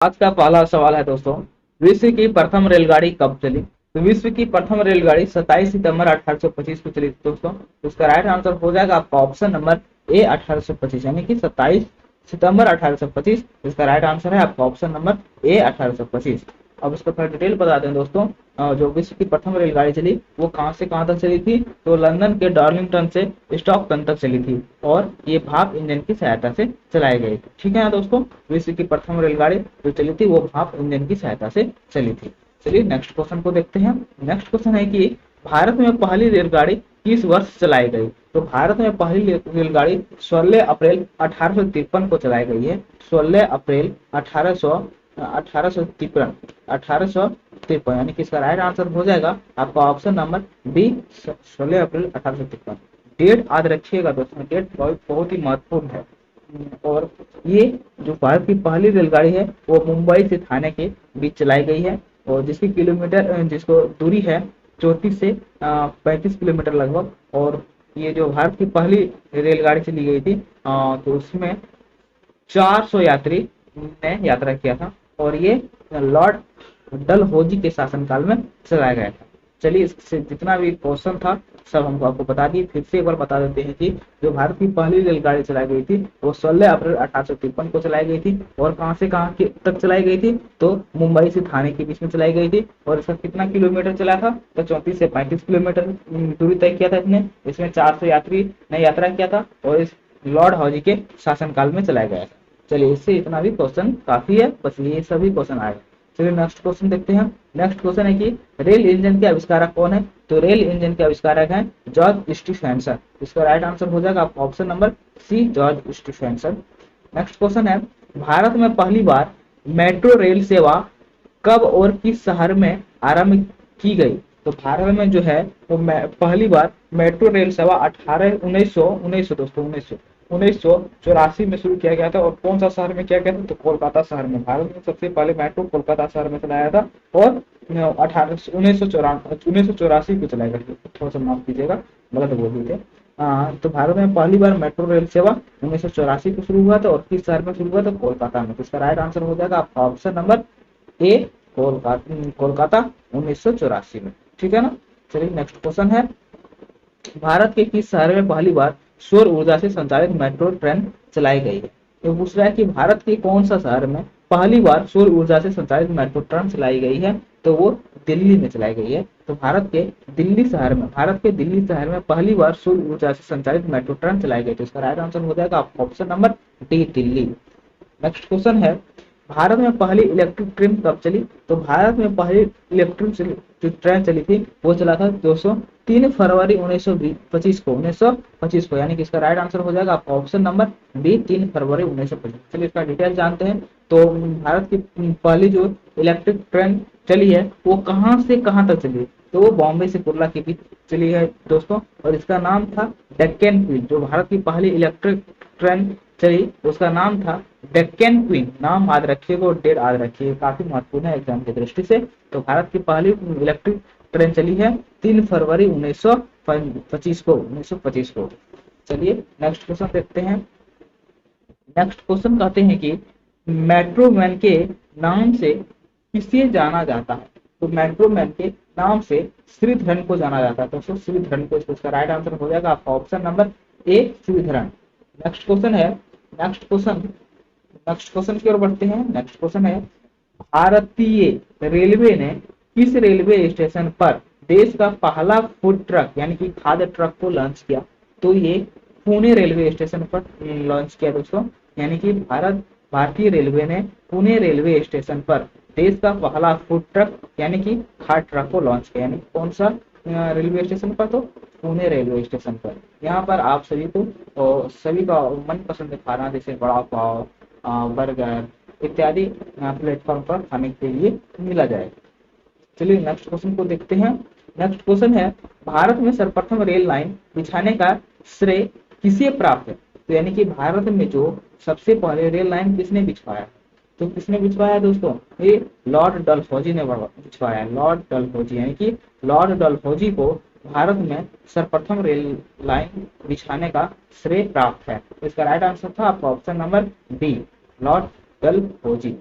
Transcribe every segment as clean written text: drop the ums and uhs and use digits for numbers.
आज का पहला सवाल है दोस्तों, विश्व की प्रथम रेलगाड़ी कब चली? तो विश्व की प्रथम रेलगाड़ी 27 सितंबर 1825 को चली थी दोस्तों। तो इसका राइट आंसर हो जाएगा आपका ऑप्शन नंबर ए 1825, यानी कि 27 सितंबर 1825। इसका राइट आंसर है आपका ऑप्शन नंबर ए 1825। अब इसका थोड़ा डिटेल बताते हैं दोस्तों। जो विश्व की प्रथम रेलगाड़ी चली वो कहाँ से कहाँ तक चली थी? तो लंदन के डार्लिंगटन से स्टॉकटन तक चली थी और ये भाप इंजन की सहायता से चलाई गई थी। ठीक है ना दोस्तों, विश्व की प्रथम रेलगाड़ी जो चली थी वो भाप इंजन की सहायता से चली थी। चलिए नेक्स्ट क्वेश्चन को देखते हैं। नेक्स्ट क्वेश्चन है कि भारत में पहली रेलगाड़ी किस वर्ष चलाई गई? तो भारत में पहली रेलगाड़ी 16 अप्रैल 1853 को चलाई गई है। 16 अप्रैल 1853 यानी कि इसका राइट आंसर हो जाएगा आपका ऑप्शन नंबर बी 16 अप्रैल 1853। डेट याद रखिएगा दोस्तों, डेट बहुत ही महत्वपूर्ण है। और ये जो भारत की पहली रेलगाड़ी है वो मुंबई से थाने के बीच चलाई गई है और जिसकी किलोमीटर जिसको दूरी है 34 से 35 किलोमीटर लगभग। और ये जो भारत की पहली रेलगाड़ी चली गई थी तो उसमें 400 यात्री ने यात्रा किया था और ये लॉर्ड डलहौजी के शासनकाल में चलाया गया था। चलिए इससे जितना भी क्वेश्चन था सब हमको आपको बता दिए। फिर से एक बार बता देते हैं कि जो भारत की पहली रेलगाड़ी चलाई गई थी वो 16 अप्रैल 1853 को चलाई गई थी और कहां से कहां तक चलाई गई थी? तो मुंबई से थाने के बीच में चलाई गई थी और इसका कितना किलोमीटर चला था? तो 34 से 35 किलोमीटर दूरी तय किया था इसने। इसमें 400 यात्री ने यात्रा किया था और इस लॉर्ड हॉजी के शासनकाल में चलाया गया था। चलिए इससे इतना भी क्वेश्चन काफी है, बस ये सभी क्वेश्चन आए। चलिए नेक्स्ट क्वेश्चन देखते हैं। नेक्स्ट क्वेश्चन है कि रेल इंजन के आविष्कारक कौन है? तो रेल इंजन के आविष्कारक हैं जॉर्ज स्टीफेंसन। इसका राइट आंसर हो जाएगा आपका option number C George Stephenson. Next question है, भारत में पहली बार मेट्रो रेल सेवा कब और किस शहर में आरंभ की गई? तो भारत में जो है वो पहली बार मेट्रो रेल सेवा 18 1900 दोस्तों 1984 में शुरू किया गया था। और कौन सा शहर में किया गया था? तो कोलकाता शहर में। भारत में सबसे पहले मेट्रो कोलकाता शहर में चलाया था और 1984 को चलाया गया। थोड़ा सा माफ कीजिएगा, गलत बोल दिए थे। तो भारत में पहली बार मेट्रो रेल सेवा 1984 को शुरू हुआ था और किस शहर में शुरू हुआ था? कोलकाता में। तो इसका राइट आंसर हो जाएगा आपका ऑप्शन नंबर ए कोलकाता 1984 में। ठीक है ना। चलिए नेक्स्ट क्वेश्चन है, भारत के किस शहर में पहली बार सौर ऊर्जा से संचालित मेट्रो ट्रेन चलाई गई है? तो पूछ रहा है कि भारत के कौन सा शहर में पहली बार सौर ऊर्जा से संचालित मेट्रो ट्रेन चलाई गई है? तो वो दिल्ली में चलाई गई है। तो भारत के दिल्ली शहर में पहली बार सौर ऊर्जा से संचालित मेट्रो ट्रेन चलाई गई। तो इसका राइट आंसर हो जाएगा option number D Delhi. Next question है, भारत में पहली इलेक्ट्रिक ट्रेन कब चली? तो भारत में पहली इलेक्ट्रिक जो ट्रेन चली थी वो चला था 3 फरवरी 1925 को यानी कि इसका राइट आंसर हो जाएगा आपका ऑप्शन नंबर बी 3 फरवरी 1925। चलिए इसका डिटेल जानते हैं। तो भारत की पहली जो इलेक्ट्रिक ट्रेन चली है वो कहां से कहां तक चली? तो वो बॉम्बे से कुर्ला के बीच चली है दोस्तों और इसका नाम था डेक्कन क्वीन। जो भारत की पहली इलेक्ट्रिक ट्रेन चली उसका नाम था डेक्कन क्वीन। नाम याद रखिएगा और डेट याद रखिएगा, काफी महत्वपूर्ण है एग्जाम की दृष्टि से। तो भारत की पहली इलेक्ट्रिक ट्रेन चली है 3 फरवरी 1925 को। चलिए नेक्स्ट क्वेश्चन देखते हैं। नेक्स्ट क्वेश्चन कहते हैं कि मेट्रो मैन के नाम से किसे जाना जाता है? तो मेट्रो मैन के नाम से श्रीधरन को जाना जाता है। तो श्रीधरन को, इसका राइट आंसर हो जाएगा आपका option number A Sreedharan. Next question है, नेक्स्ट क्वेश्चन की ओर बढ़ते हैं। नेक्स्ट क्वेश्चन है, भारतीय रेलवे ने किस रेलवे स्टेशन पर देश का पहला फूड ट्रक यानी कि खाद्य ट्रक को लॉन्च किया? तो ये पुणे रेलवे स्टेशन पर लॉन्च किया दोस्तों। यानी कि भारतीय रेलवे ने पुणे रेलवे स्टेशन पर देश का पहला फूड ट्रक यानी कि खाद्य ट्रक को लॉन्च किया। यानी कौन सा रेलवे स्टेशन पर? तो पुणे रेलवे स्टेशन पर। यहाँ पर आप सभी को और सभी का मनपसंद खाना जैसे बड़ा पाव, बर्गर इत्यादि प्लेटफॉर्म पर खाने के लिए मिला जाएगा। चलिए नेक्स्ट क्वेश्चन को देखते हैं। नेक्स्ट क्वेश्चन है, भारत में सर्वप्रथम रेल लाइन बिछाने का श्रेय किसे प्राप्त है? तो यानी कि भारत में जो सबसे पहले रेल लाइन किसने बिछवाया? तो किसने बिछवाया दोस्तों? ये लॉर्ड डलहौजी ने बिछवाया। लॉर्ड डलहौजी यानी कि लॉर्ड डलहौजी को भारत में सर्वप्रथम रेल लाइन बिछाने का श्रेय प्राप्त है। इसका राइट आंसर था आपका option number B Lord Dalhousie.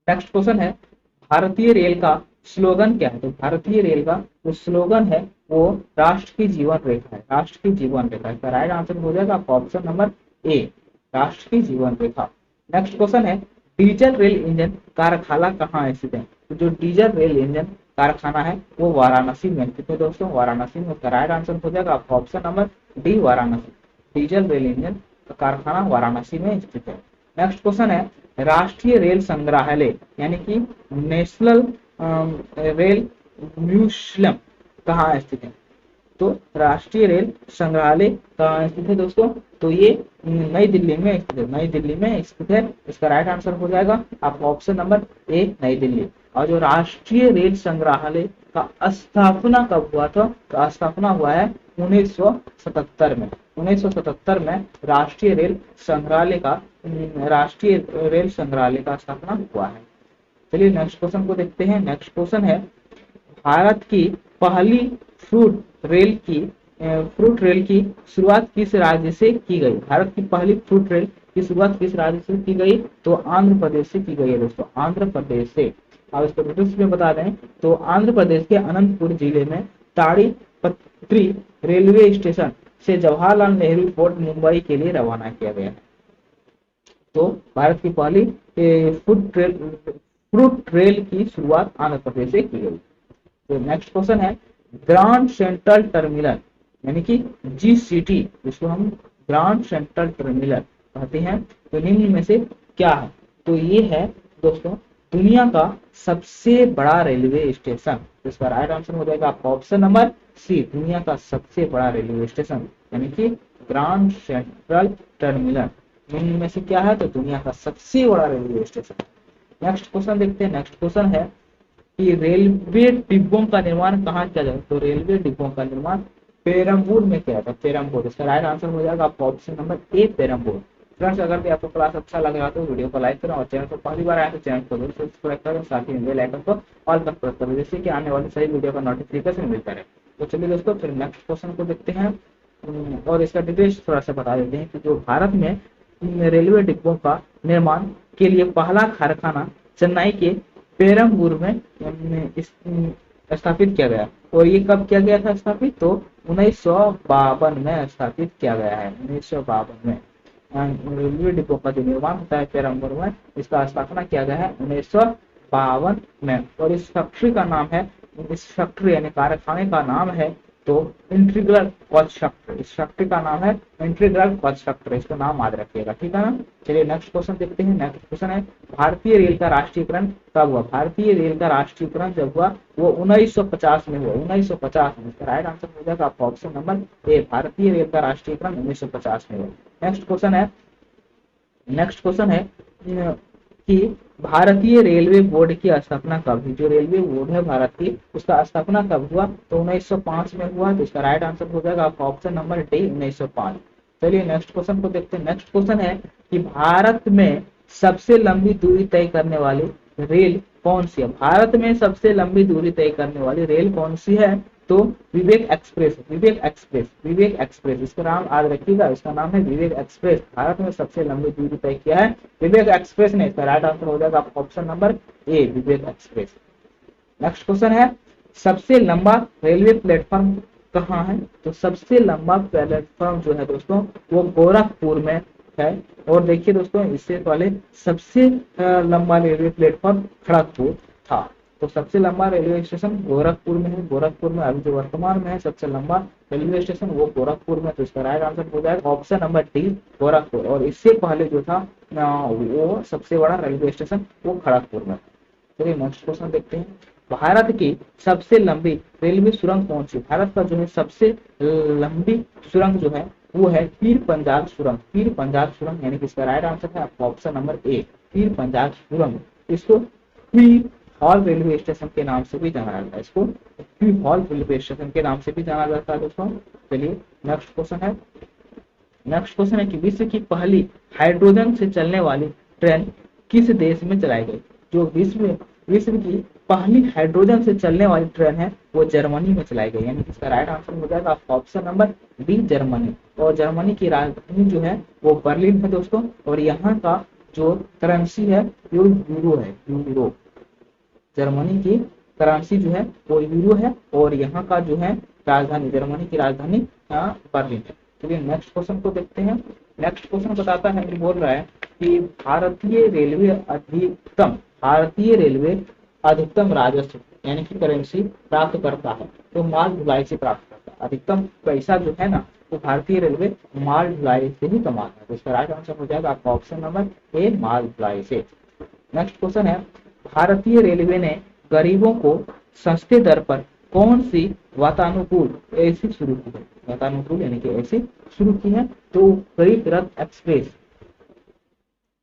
Next question है भारतीय रेल का स्लोगन क्या है? तो भारतीय रेल का जो स्लोगन है वो राष्ट्र की जीवन रेखा है, राष्ट्र की जीवन रेखा। इसका राइट आंसर हो जाएगा आपका ऑप्शन नंबर ए, राष्ट्र की जीवन रेखा। नेक्स्ट क्वेश्चन है डीजल रेल इंजन कारखाना कहाँ स्थित है? तो जो डीजल रेल इंजन कारखाना है वो वाराणसी में स्थित है दोस्तों, वाराणसी में। उसका राइट आंसर हो जाएगा आपका option number D, Varanasi. Diesel rail engine कारखाना वाराणसी में स्थित है। नेक्स्ट क्वेश्चन है राष्ट्रीय रेल संग्रहालय यानी कि नेशनल रेल म्यूजियम कहाँ स्थित है? तो राष्ट्रीय रेल संग्रहालय कहाँ स्थित है दोस्तों? तो ये नई दिल्ली में स्थित है, नई दिल्ली में स्थित है। इसका राइट आंसर हो जाएगा आपका ऑप्शन नंबर ए, नई दिल्ली। और जो राष्ट्रीय रेल संग्रहालय का स्थापना कब हुआ था? तो स्थापना हुआ है 1977 में। 1977 में राष्ट्रीय रेल संग्रहालय का स्थापना हुआ है। चलिए नेक्स्ट क्वेश्चन को देखते हैं। नेक्स्ट क्वेश्चन है भारत की पहली फ्रूट रेल की शुरुआत किस राज्य से की गई? भारत की पहली फ्रूट रेल की शुरुआत किस राज्य से की गई? तो आंध्र प्रदेश से की गई है दोस्तों, आंध्र प्रदेश से। अब इसको डिटेल्स में बता दें तो आंध्र प्रदेश के अनंतपुर जिले में ताड़ीपत्री रेलवे स्टेशन से जवाहरलाल नेहरू पोर्ट मुंबई के लिए रवाना किया गया है। तो भारत की पहली फ्रूट रेल की शुरुआत आंध्र प्रदेश से की गई। तो नेक्स्ट क्वेश्चन है ग्रांड सेंट्रल टर्मिनल यानी कि जीसीटी, जिसको हम ग्रांड सेंट्रल टर्मिनल कहते हैं, तो निम्न में से क्या है? तो ये है दोस्तों दुनिया का सबसे बड़ा रेलवे स्टेशन। इसका राइट आंसर हो जाएगा आपका ऑप्शन नंबर सी, दुनिया का सबसे बड़ा रेलवे स्टेशन यानी कि ग्रांड सेंट्रल टर्मिनल निम्न में से क्या है? तो दुनिया का सबसे बड़ा रेलवे स्टेशन। नेक्स्ट क्वेश्चन देखते हैं। नेक्स्ट क्वेश्चन है कि रेलवे डिब्बों का निर्माण कहाँ किया जाए? तो रेलवे डिब्बों का निर्माण पेरम्बूर में किया जाता है, पेरम्बूर। इसका राइट आंसर हो जाएगा आपका option number A, Perambur. Friends अगर भी आपको क्लास अच्छा लग रहा तो वीडियो को लाइक करें और चैनल को पहली बार आए तो चैनल को जरूर सब्सक्राइब करें, साथ ही बेल आइकन को ऑल पर प्रेस करें जिससे कि आने वाली सही वीडियो का नोटिफिकेशन मिलता रहे। तो चलिए दोस्तों फिर नेक्स्ट क्वेश्चन को देखते हैं और इसका डिटेल्स थोड़ा सा बता देते हैं कि जो भारत में रेलवे डिब्बों का निर्माण के लिए पहला कारखाना चेन्नई के पेरम्बूर में स्थापित किया गया। और ये कब किया गया था स्थापित? तो 1952 में स्थापित किया गया है, 1952 में। रेलवे डिब्बों का जो निर्माण होता है पेरम्बूर में, इसका स्थापना किया गया है 1952 में। और इस फैक्ट्री का नाम है, इस फैक्ट्री यानी कारखाने का नाम है तो इंटीग्रल कोच फैक्ट्री। इस फैक्ट्री का नाम है इंटीग्रल कोच फैक्ट्री, इसका नाम याद रखिएगा, ठीक है ना। चलिए नेक्स्ट क्वेश्चन देखते हैं। नेक्स्ट क्वेश्चन है भारतीय रेल का राष्ट्रीयकरण कब हुआ? भारतीय रेल का राष्ट्रीयकरण जब हुआ वो 1950 में हुआ, 1950 में। राइट आंसर हो जाएगा आपका ऑप्शन नंबर ए, भारतीय रेल का राष्ट्रीयकरण 1950 में हुआ। नेक्स्ट क्वेश्चन है कि भारतीय रेलवे बोर्ड की स्थापना कब हुई? जो रेलवे बोर्ड है भारत की, उसका स्थापना कब हुआ? तो 1905 में हुआ। तो इसका राइट आंसर हो जाएगा आपका ऑप्शन नंबर डी, 1905। चलिए नेक्स्ट क्वेश्चन को देखते हैं। नेक्स्ट क्वेश्चन है कि भारत में सबसे लंबी दूरी तय करने वाली रेल कौन सी है? भारत में सबसे लंबी दूरी तय करने वाली रेल कौन सी है? तो विवेक एक्सप्रेस, विवेक एक्सप्रेस, विवेक एक्सप्रेस, इसका नाम याद रखिएगा, इसका नाम है विवेक एक्सप्रेस। भारत में सबसे लंबी दूरी तय किया है विवेक एक्सप्रेस ने। इसका राइट आंसर हो जाएगा option number A, Vivek express. Next question है सबसे लंबा रेलवे प्लेटफॉर्म कहाँ है? तो सबसे लंबा प्लेटफॉर्म जो है दोस्तों वो गोरखपुर में है। और देखिए दोस्तों इससे पहले सबसे लंबा रेलवे प्लेटफॉर्म खड़गपुर था। तो सबसे लंबा रेलवे स्टेशन गोरखपुर में है, गोरखपुर में अभी जो वर्तमान में है सबसे लंबा रेलवे स्टेशन वो गोरखपुर में। तो इसका राइट आंसर हो जाएगा ऑप्शन नंबर डी, गोरखपुर। और इससे पहले जो था वो सबसे बड़ा रेलवे स्टेशन वो खड़गपुर में। चलिए नेक्स्ट क्वेश्चन देखते हैं। भारत की सबसे लंबी रेलवे सुरंग कौन सी? भारत का जो है सबसे लंबी सुरंग जो है वो है पीर पंजाल सुरंग, पीर पंजाल सुरंग, यानी कि इसका राइट आंसर है आपका option number A, Pir Panjal सुरंग। इसको पीर हॉल रेलवे स्टेशन के नाम से भी जाना जाता है, इसको पीर हॉल रेलवे स्टेशन के नाम से भी जाना जाता है दोस्तों। चलिए नेक्स्ट क्वेश्चन है। नेक्स्ट क्वेश्चन है कि विश्व की पहली हाइड्रोजन से चलने वाली ट्रेन किस देश में चलाई गई? जो विश्व की पहली हाइड्रोजन से चलने वाली ट्रेन है वो जर्मनी में चलाई गई, यानी इसका राइट आंसर हो जाएगा आपका ऑप्शन नंबर डी, जर्मनी। और जर्मनी की राजधानी जो है वो बर्लिन है दोस्तों। और यहाँ का जो करेंसी है वो यूरो है, यूरो। जर्मनी की करेंसी जो है वो यूरो है और यहाँ का जो है राजधानी, जर्मनी की राजधानी बर्लिन है। चलिए नेक्स्ट क्वेश्चन को देखते हैं। नेक्स्ट क्वेश्चन बताता है, बोल रहा है कि भारतीय रेलवे अधिकतम राजस्व यानी कि करेंसी प्राप्त करता है तो माल ढुलाई से प्राप्त करता है। अधिकतम पैसा जो है ना वो भारतीय रेलवे माल ढुलाई से ही कमाता है। तो इसका राइट आंसर हो जाएगा आपका ऑप्शन नंबर ए, माल ढुलाई से। नेक्स्ट क्वेश्चन है, भारतीय रेलवे ने गरीबों को सस्ते दर पर कौन सी वातानुकूल ऐसी शुरू की है? वातानुकूल यानी कि ऐसी शुरू की है तो गरीब रथ एक्सप्रेस,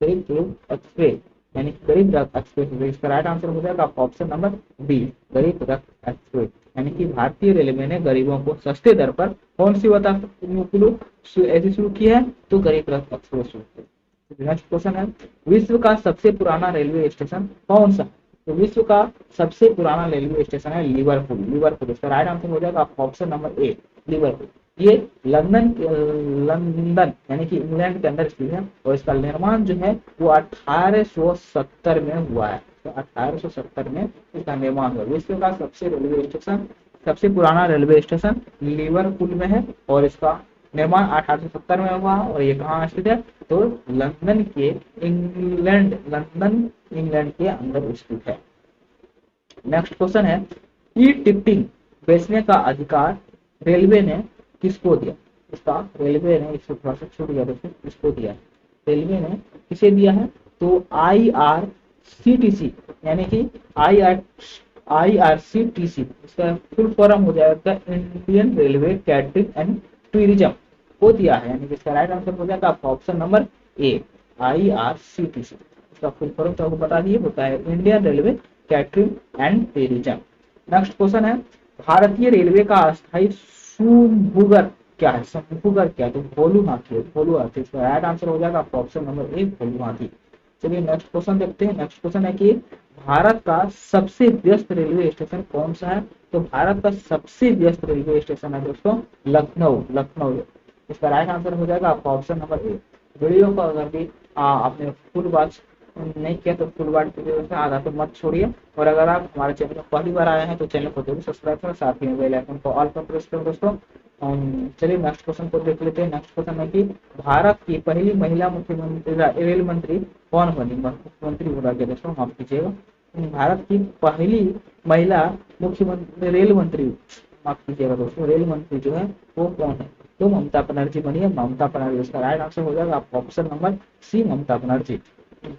गरीब रथ एक्सप्रेस यानी कि गरीब रथ एक्सप्रेस। इसका राइट आंसर हो जाएगा आपका ऑप्शन नंबर बी, गरीब रथ एक्सप्रेस। यानी कि भारतीय रेलवे ने गरीबों को सस्ते दर पर कौन सी वातानुकूल ऐसी शुरू की है तो गरीब रथ एक्सप्रेस शुरू की है। नेक्स्ट क्वेश्चन है, विश्व का सबसे पुराना रेलवे स्टेशन कौन सा? तो विश्व का सबसे पुराना रेलवे स्टेशन है लिवरपूल, लिवरपूल। इसका राइट आंसर हो जाएगा आपका ऑप्शन नंबर ए, लिवरपूल। ये लंदन यानी कि इंग्लैंड के अंदर स्थित है और इसका निर्माण जो है वो 1870 में हुआ है। तो 1870 में इसका निर्माण हुआ। विश्व का सबसे पुराना रेलवे स्टेशन लिवरपूल में है और इसका निर्माण 1870 में हुआ और ये कहाँ स्थित है तो लंदन इंग्लैंड के अंदर स्थित है। नेक्स्ट क्वेश्चन है, ई टिकटिंग बेचने का अधिकार रेलवे ने किसको दिया? इसका रेलवे ने, इसको थोड़ा सा छूट गया दोस्तों, किसको दिया है? रेलवे ने किसे दिया है तो IRCTC यानी कि IRCTC, इसका फुल फॉर्म हो जाएगा Indian railway catering and tourism को दिया है। यानी कि इसका राइट आंसर हो जाएगा आपका ऑप्शन नंबर ए, IRCTC। इसका फुल फॉर्म तो आपको बता दिए, होता है Indian railway catering and tourism. Next question है, भारतीय रेलवे का अस्थायी सूभुगर क्या है? सूभुगर क्या है तो भोलू हाथी, भोलू हाथी। इसका राइट आंसर हो जाएगा आपका ऑप्शन नंबर ए, भोलू हाथी। चलिए नेक्स्ट क्वेश्चन देखते हैं। नेक्स्ट क्वेश्चन है कि भारत का सबसे व्यस्त रेलवे स्टेशन कौन सा है? तो भारत का सबसे व्यस्त रेलवे स्टेशन है दोस्तों लखनऊ, लखनऊ। इसका राइट आंसर हो जाएगा आपका ऑप्शन नंबर ए। वीडियो को अगर भी आपने फुल वॉच नहीं किया तो फुल वॉच वीडियो आधा तो मत छोड़िए और अगर आप हमारे चैनल पर पहली बार आए हैं तो चैनल को जरूर सब्सक्राइब करें, साथ ही बेल आइकन को ऑल पर प्रेस करें दोस्तों। चलिए नेक्स्ट क्वेश्चन को देख लेते हैं। नेक्स्ट क्वेश्चन है कि भारत की पहली महिला मुख्यमंत्री रेल मंत्री कौन बनी? मुख्यमंत्री बोला गया दोस्तों, माफ कीजिएगा, भारत की पहली महिला मुख्यमंत्री रेल मंत्री, माफ कीजिएगा दोस्तों, रेल मंत्री जो है वो कौन है तो ममता बनर्जी बनी है, ममता बनर्जी। इसका राइट आंसर हो जाएगा आपका ऑप्शन नंबर सी, ममता बनर्जी।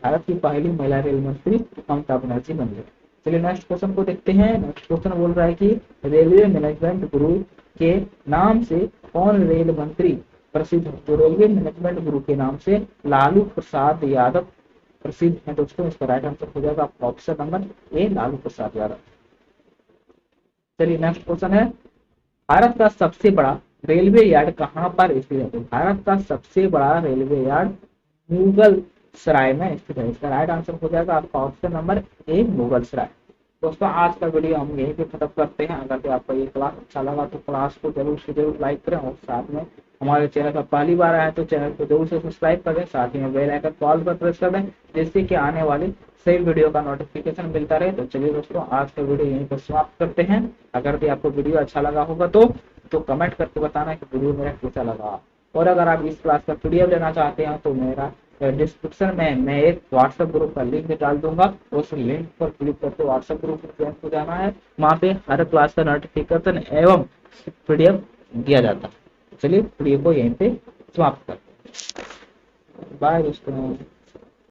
भारत की पहली महिला रेल मंत्री ममता बनर्जी बनी है। चलिए नेक्स्ट क्वेश्चन को देखते हैं। नेक्स्ट क्वेश्चन बोल रहा है कि रेलवे मैनेजमेंट गुरु के नाम से कौन रेल मंत्री प्रसिद्ध है? तो रेलवे मैनेजमेंट गुरु के नाम से लालू प्रसाद यादव प्रसिद्ध है दोस्तों। इसका राइट आंसर हो जाएगा आपका option number A, Lalu Prasad Yadav. चलिए नेक्स्ट क्वेश्चन है, भारत का सबसे बड़ा रेलवे यार्ड कहाँ पर स्थित है? तो भारत का सबसे बड़ा रेलवे यार्ड मुगल सराय में स्थित है। इसका राइट आंसर हो जाएगा आपका ऑप्शन नंबर ए, मुगल सराय। दोस्तों आज का वीडियो हम यहीं पे खत्म करते हैं। अगर आपको ये क्लास अच्छा लगा तो क्लास को जरूर से जरूर लाइक करें और साथ में हमारे चैनल पर पहली बार आए तो चैनल को जरूर से सब्सक्राइब कर दें, साथ ही में बेल आइकन कॉल पर प्रेस कर दें जिससे कि आने वाली सही वीडियो का नोटिफिकेशन मिलता रहे। तो चलिए दोस्तों आज का वीडियो यहीं पर समाप्त करते हैं। अगर भी आपको वीडियो अच्छा लगा होगा तो कमेंट करके बताना कि वीडियो मेरा कैसा लगा। और अगर आप इस क्लास का PDF लेना चाहते हैं तो मेरा डिस्क्रिप्शन में मैं एक व्हाट्सएप ग्रुप का लिंक डाल दूंगा, उस लिंक पर क्लिक करके व्हाट्सएप ग्रुप में ज्वाइन हो जाना है। वहाँ पे हर क्लास का नोटिफिकेशन एवं PDF दिया जाता है। चलिए वीडियो को यहीं पे समाप्त करते हैं। बाय दोस्तों।